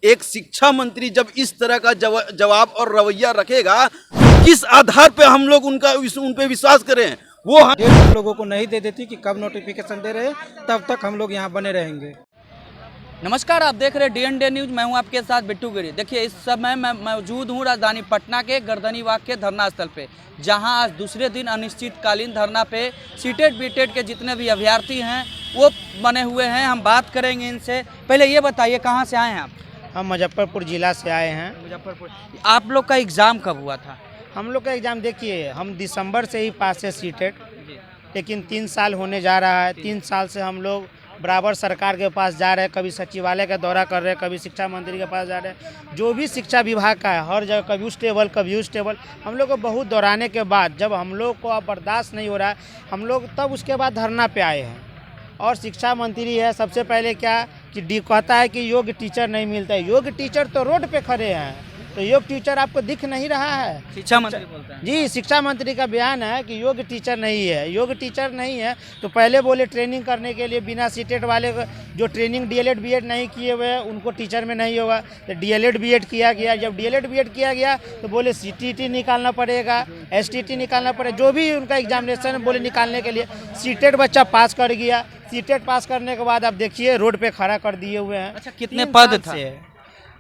एक शिक्षा मंत्री जब इस तरह का जवाब और रवैया रखेगा, किस आधार पे हम लोग उन पे विश्वास करें? वो हम लोगों को नहीं दे देती कि कब नोटिफिकेशन दे रहे, तब तक हम लोग यहाँ बने रहेंगे। नमस्कार, आप देख रहे हैं DND न्यूज। मैं हूं आपके साथ बिट्टू गिरी। देखिए, इस समय मैं मौजूद हूं राजधानी पटना के गर्दनीबाग के धरना स्थल पे, जहां आज दूसरे दिन अनिश्चितकालीन धरना पे सीटेट बीटेट के जितने भी अभ्यर्थी हैं वो बने हुए हैं। हम बात करेंगे इनसे। पहले ये बताइए, कहाँ से आए हैं आप? हम मुजफ्फरपुर जिला से आए हैं। मुजफ्फरपुर। आप लोग का एग्ज़ाम कब हुआ था? हम लोग का एग्ज़ाम देखिए, हम दिसंबर से ही पास है सीटेट, लेकिन 3 साल होने जा रहा है। 3 साल से हम लोग बराबर सरकार के पास जा रहे हैं, कभी सचिवालय का दौरा कर रहे हैं, कभी शिक्षा मंत्री के पास जा रहे हैं। जो भी शिक्षा विभाग का है, हर जगह कभी उस टेबल हम लोग को बहुत दौड़ाने के बाद जब हम लोग को अब बर्दाश्त नहीं हो रहा है, हम लोग तब उसके बाद धरना पे आए हैं। और शिक्षा मंत्री है, सबसे पहले क्या कि कहता है कि योग्य टीचर नहीं मिलता है। योग्य टीचर तो रोड पे खड़े हैं, तो योग्य टीचर आपको दिख नहीं रहा है? शिक्षा मंत्री बोलते हैं। जी, शिक्षा मंत्री का बयान है कि योग्य टीचर नहीं है। योग्य टीचर नहीं है तो पहले बोले ट्रेनिंग करने के लिए बिना सीटेट वाले जो ट्रेनिंग डीएलएड बीएड नहीं किए हुए हैं उनको टीचर में नहीं होगा, तो डीएलएड बीएड किया गया। जब डीएलएड बीएड किया गया तो बोले सीटीटी निकालना पड़ेगा, एसटीटी निकालना पड़ेगा, जो भी उनका एग्जामिनेशन बोले निकालने के लिए। सीटेट बच्चा पास कर गया। सीटेट पास करने के बाद आप देखिए रोड पे खड़ा कर दिए हुए हैं। अच्छा, कितने पद था?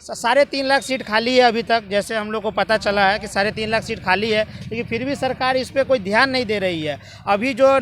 3.5 लाख सीट खाली है अभी तक, जैसे हम लोग को पता चला है कि 3.5 लाख सीट खाली है, लेकिन फिर भी सरकार इस पर कोई ध्यान नहीं दे रही है। अभी जो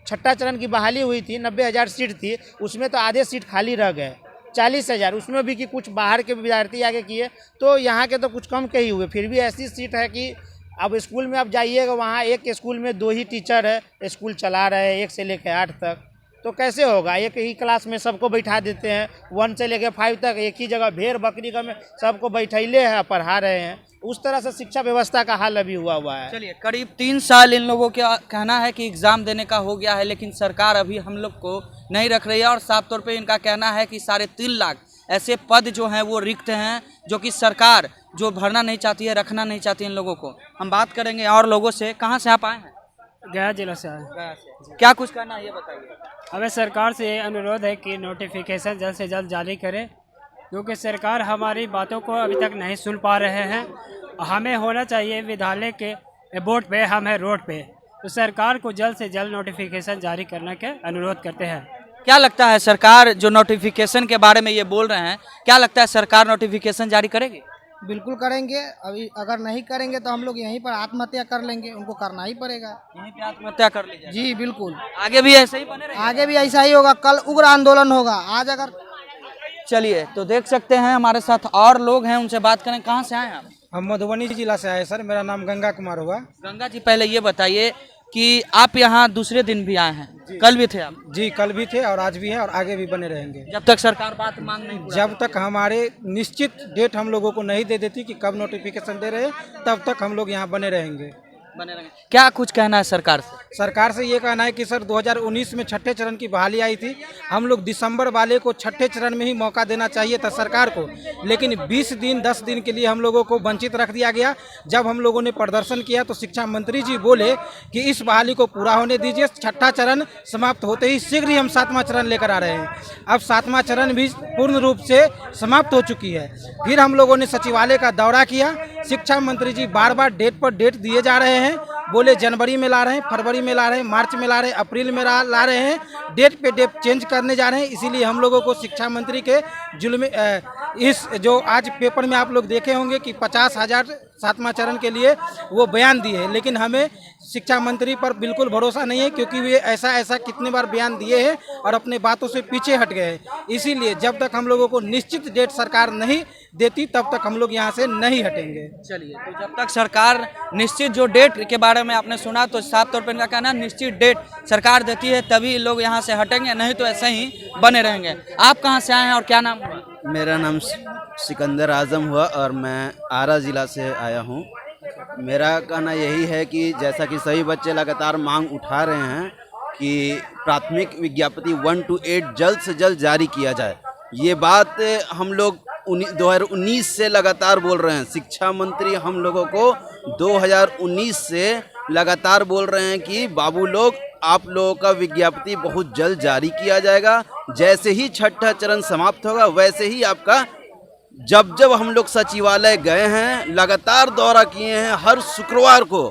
छठा चरण की बहाली हुई थी, 90,000 सीट थी, उसमें तो आधे सीट खाली रह गए। 40,000 उसमें भी कि कुछ बाहर के विद्यार्थी आगे किए, तो यहाँ के तो कुछ कम के ही हुए। फिर भी ऐसी सीट है कि अब स्कूल में आप जाइएगा, वहाँ एक स्कूल में 2 ही टीचर है, स्कूल चला रहे हैं 1 से लेकर 8 तक, तो कैसे होगा? एक ही क्लास में सबको बैठा देते हैं, 1 से लेकर 5 तक एक ही जगह भेड़ बकरी का में सबको बैठैले हैं, पढ़ा रहे हैं। उस तरह से शिक्षा व्यवस्था का हाल अभी हुआ है। चलिए, करीब 3 साल इन लोगों का कहना है कि एग्ज़ाम देने का हो गया है, लेकिन सरकार अभी हम लोग को नहीं रख रही है। और साफ तौर पे इनका कहना है कि 3.5 लाख ऐसे पद जो हैं वो रिक्त हैं, जो कि सरकार जो भरना नहीं चाहती है, रखना नहीं चाहती इन लोगों को। हम बात करेंगे और लोगों से। कहाँ से आप आए हैं? गया जिला से आए। गया से। क्या कुछ करना है ये बताइए। हमें सरकार से ये अनुरोध है कि नोटिफिकेशन जल्द से जल्द जारी करे, क्योंकि सरकार हमारी बातों को अभी तक नहीं सुन पा रहे हैं। हमें होना चाहिए विद्यालय के बोर्ड पे, हम है रोड पे, तो सरकार को जल्द से जल्द नोटिफिकेशन जारी करने के अनुरोध करते हैं। क्या लगता है, सरकार जो नोटिफिकेशन के बारे में ये बोल रहे हैं, क्या लगता है सरकार नोटिफिकेशन जारी करेगी? बिल्कुल करेंगे। अभी अगर नहीं करेंगे तो हम लोग यहीं पर आत्महत्या कर लेंगे, उनको करना ही पड़ेगा। यहीं पे आत्महत्या कर लीजिए। जी बिल्कुल, आगे भी ऐसे ही बने रहेंगे? आगे भी ऐसा ही होगा। कल उग्र आंदोलन होगा। आज अगर चलिए, तो देख सकते हैं हमारे साथ और लोग हैं, उनसे बात करें। कहाँ से आए हैं आप? हम मधुबनी जिला से आए सर, मेरा नाम गंगा कुमार हुआ। गंगा जी, पहले ये बताइए कि आप यहाँ दूसरे दिन भी आए हैं, कल भी थे आप? जी, कल भी थे और आज भी है और आगे भी बने रहेंगे जब तक सरकार बात मांग नहीं पूरा जब तक हमारे निश्चित डेट हम लोगों को नहीं दे देती कि कब नोटिफिकेशन दे रहे, तब तक हम लोग यहाँ बने रहेंगे। बने रहेंगे। क्या कुछ कहना है सरकार से? सरकार से ये कहना है कि सर 2019 में छठे चरण की बहाली आई थी, हम लोग दिसंबर वाले को छठे चरण में ही मौका देना चाहिए था सरकार को, लेकिन 20 दिन 10 दिन के लिए हम लोगों को वंचित रख दिया गया। जब हम लोगों ने प्रदर्शन किया तो शिक्षा मंत्री जी बोले कि इस बहाली को पूरा होने दीजिए, छठा चरण समाप्त होते ही शीघ्र ही हम 7वां चरण लेकर आ रहे हैं। अब 7वां चरण भी पूर्ण रूप से समाप्त हो चुकी है। फिर हम लोगों ने सचिवालय का दौरा किया। शिक्षा मंत्री जी बार बार डेट पर डेट दिए जा रहे हैं, बोले जनवरी में ला रहे हैं, फरवरी में ला रहे हैं, मार्च में ला रहे हैं, अप्रैल में ला रहे हैं, डेट पे डेट चेंज करने जा रहे हैं। इसीलिए हम लोगों को शिक्षा मंत्री के जुल्म इस जो आज पेपर में आप लोग देखे होंगे कि 50,000 7वां चरण के लिए वो बयान दिए हैं, लेकिन हमें शिक्षा मंत्री पर बिल्कुल भरोसा नहीं है, क्योंकि वे ऐसा कितने बार बयान दिए हैं और अपने बातों से पीछे हट गए हैं। इसीलिए जब तक हम लोगों को निश्चित डेट सरकार नहीं देती, तब तक हम लोग यहाँ से नहीं हटेंगे। चलिए, तो जब तक सरकार निश्चित जो डेट के बारे में आपने सुना, तो साफ तौर पर इनका कहना है निश्चित डेट सरकार देती है तभी लोग यहाँ से हटेंगे, नहीं तो ऐसे ही बने रहेंगे। आप कहाँ से आए हैं और क्या नाम हुआ? मेरा नाम सिकंदर आजम हुआ और मैं आरा ज़िला से आया हूँ। मेरा कहना यही है कि जैसा कि सभी बच्चे लगातार मांग उठा रहे हैं कि प्राथमिक विज्ञप्ति 1 to 8 जल्द से जल्द जारी किया जाए। ये बात हम लोग 2019 से लगातार बोल रहे हैं। शिक्षा मंत्री हम लोगों को 2019 से लगातार बोल रहे हैं कि बाबू लोग, आप लोगों का विज्ञप्ति बहुत जल्द जारी किया जाएगा। जैसे ही छठा चरण समाप्त होगा वैसे ही आपका जब जब हम लोग सचिवालय गए हैं, लगातार दौरा किए हैं हर शुक्रवार को,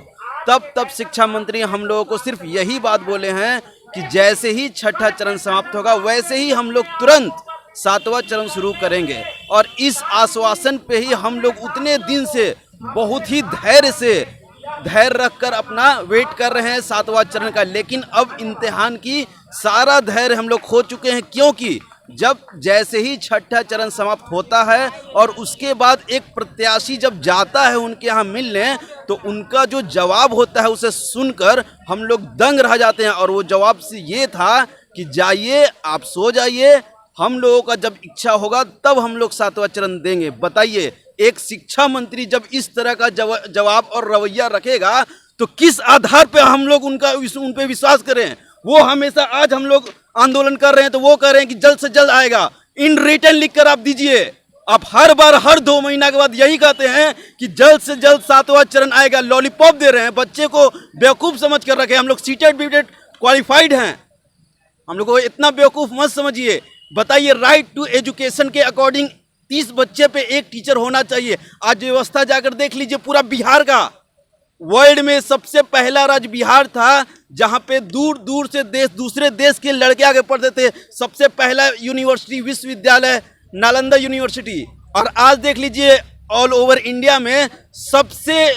तब शिक्षा मंत्री हम लोगों को सिर्फ यही बात बोले हैं कि जैसे ही छठा चरण समाप्त होगा वैसे ही हम लोग तुरंत 7वां चरण शुरू करेंगे। और इस आश्वासन पे ही हम लोग उतने दिन से बहुत ही धैर्य रखकर अपना वेट कर रहे हैं 7वां चरण का। लेकिन अब इम्तिहान की सारा धैर्य हम लोग खो चुके हैं, क्योंकि जब जैसे ही छठा चरण समाप्त होता है और उसके बाद एक प्रत्याशी जब जाता है उनके यहाँ मिलने, तो उनका जो जवाब होता है उसे सुनकर हम लोग दंग रह जाते हैं। और वो जवाब से ये था कि जाइए, आप सो जाइए, हम लोगों का जब इच्छा होगा तब हम लोग 7वां चरण देंगे। बताइए, एक शिक्षा मंत्री जब इस तरह का जवाब और रवैया रखेगा तो किस आधार पे हम लोग उन पे विश्वास करें। वो हमेशा, आज हम लोग आंदोलन कर रहे हैं तो वो कह रहे हैं कि जल्द से जल्द आएगा, इन रिटर्न लिख कर आप दीजिए। आप हर बार हर 2 महीना के बाद यही कहते हैं कि जल्द से जल्द 7वां चरण आएगा। लॉलीपॉप दे रहे हैं, बच्चे को बेवकूफ़ समझ कर रखे। हम लोग सीटेड बीटेड क्वालिफाइड हैं, हम लोग को इतना बेवकूफ़ मत समझिए। बताइए, राइट टू एजुकेशन के अकॉर्डिंग 30 बच्चे पे एक टीचर होना चाहिए। आज व्यवस्था जाकर देख लीजिए, पूरा बिहार का वर्ल्ड में सबसे पहला राज्य बिहार था जहां पे दूर दूर से दूसरे देश के लड़के आगे पढ़ते थे। सबसे पहला यूनिवर्सिटी, विश्वविद्यालय नालंदा यूनिवर्सिटी। और आज देख लीजिए, ऑल ओवर इंडिया में सबसे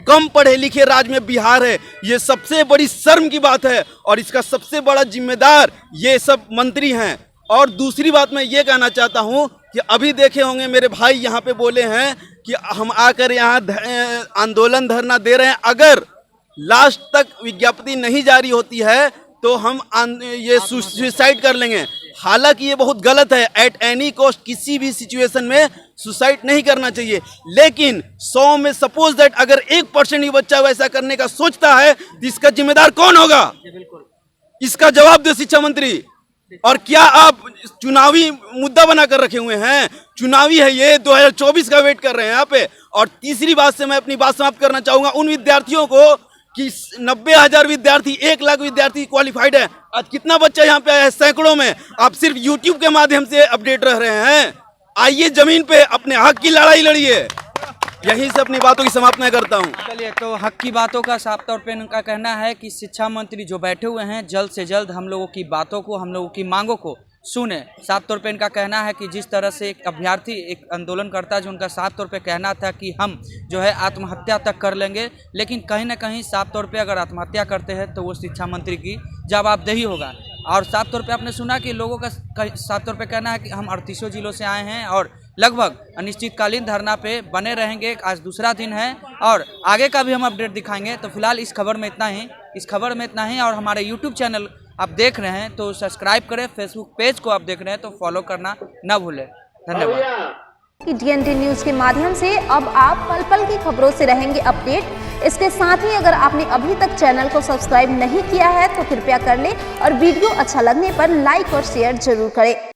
कम पढ़े लिखे राज्य में बिहार है। ये सबसे बड़ी शर्म की बात है और इसका सबसे बड़ा जिम्मेदार ये सब मंत्री हैं। और दूसरी बात मैं ये कहना चाहता हूँ कि अभी देखे होंगे मेरे भाई यहाँ पे बोले हैं कि हम आकर यहाँ आंदोलन धरना दे रहे हैं, अगर लास्ट तक विज्ञप्ति नहीं जारी होती है तो हम ये सुसाइड कर लेंगे। हालांकि ये बहुत गलत है, एट एनी कॉस्ट किसी भी सिचुएशन में सुसाइड नहीं करना चाहिए। लेकिन 100 में सपोज दैट अगर 1% ही बच्चा वैसा करने का सोचता है तो इसका जिम्मेदार कौन होगा? इसका जवाब दे शिक्षा मंत्री। और क्या आप चुनावी मुद्दा बना कर रखे हुए हैं? चुनावी है ये, 2024 का वेट कर रहे हैं यहाँ पे। और तीसरी बात से मैं अपनी बात समाप्त करना चाहूंगा उन विद्यार्थियों को कि 90,000 विद्यार्थी, 1 लाख विद्यार्थी क्वालिफाइड है। आज कितना बच्चा यहाँ पे आया है? सैकड़ों में। आप सिर्फ यूट्यूब के माध्यम से अपडेट रह रहे हैं। आइए जमीन पे अपने हक की लड़ाई लड़िए। यहीं से अपनी बातों की समाप्त मैं करता हूँ। चलिए, तो हक की बातों का साफ तौर पे उनका कहना है कि शिक्षा मंत्री जो बैठे हुए हैं जल्द से जल्द हम लोगों की बातों को, हम लोगों की मांगों को सुने। साफ तौर पे इनका कहना है कि जिस तरह से एक अभ्यर्थी, एक आंदोलनकर्ता जो उनका साफ तौर पे कहना था कि हम जो है आत्महत्या तक कर लेंगे, लेकिन कहीं ना कहीं साफ तौर पे अगर आत्महत्या करते हैं तो वो शिक्षा मंत्री की जवाबदेही होगा। और साफ तौर पे आपने सुना कि लोगों का साफ तौर पे कहना है कि हम 38 जिलों से आए हैं और लगभग अनिश्चितकालीन धरना पे बने रहेंगे। आज दूसरा दिन है और आगे का भी हम अपडेट दिखाएंगे। तो फिलहाल इस खबर में इतना ही और हमारे यूट्यूब चैनल आप देख रहे हैं तो सब्सक्राइब करें, फेसबुक पेज को आप देख रहे हैं तो फॉलो करना न भूलें। धन्यवाद। DND न्यूज के माध्यम से अब आप पल पल की खबरों से रहेंगे अपडेट। इसके साथ ही अगर आपने अभी तक चैनल को सब्सक्राइब नहीं किया है तो कृपया कर लें और वीडियो अच्छा लगने पर लाइक और शेयर जरूर करें।